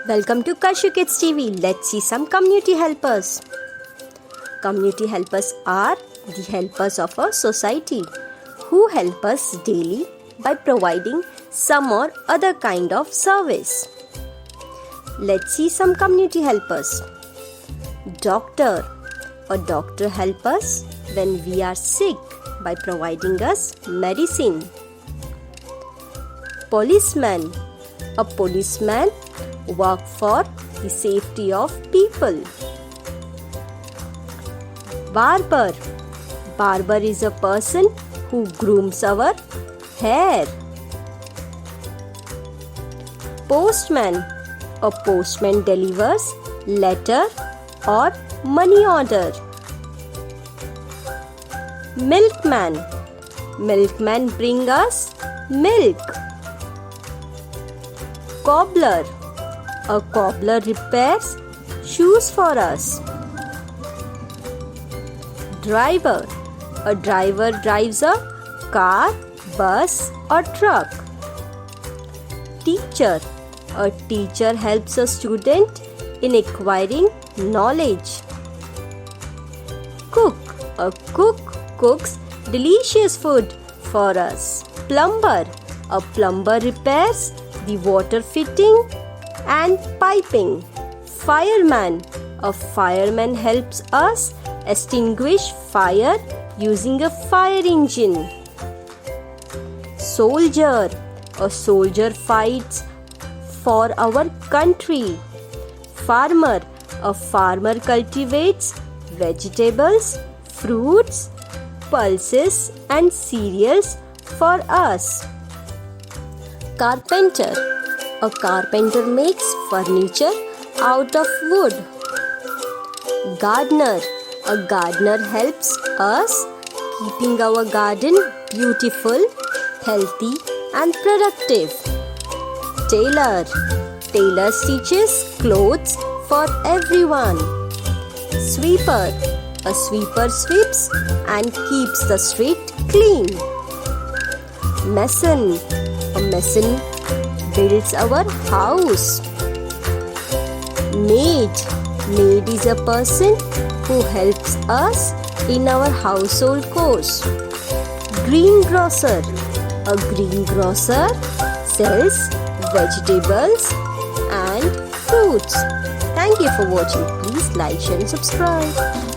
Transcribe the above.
Welcome to Kashu Kids TV. Let's see some community helpers. Community helpers are the helpers of a society who help us daily by providing some or other kind of service. Let's see some community helpers. Doctor. A doctor helps us when we are sick by providing us medicine. Policeman. A policeman works for the safety of people. Barber. Barber is a person who grooms our hair. Postman. A postman delivers letter or money order. Milkman. Milkman brings us milk. Cobbler. A cobbler repairs shoes for us. Driver. A driver drives a car, bus or truck. Teacher. A teacher helps a student in acquiring knowledge. Cook. A cook cooks delicious food for us. Plumber. A plumber repairs the water fitting and piping. Fireman. A fireman helps us extinguish fire using a fire engine. Soldier. A soldier fights for our country. Farmer. A farmer cultivates vegetables, fruits, pulses and cereals for us. Carpenter. A carpenter makes furniture out of wood. Gardener. A gardener helps us keeping our garden beautiful, healthy and productive. Tailor. Tailor stitches clothes for everyone. Sweeper. A sweeper sweeps and keeps the street clean. Mason. A mason builds our house. Maid. Maid is a person who helps us in our household chores. Greengrocer. A greengrocer sells vegetables and fruits. Thank you for watching. Please like, share and subscribe.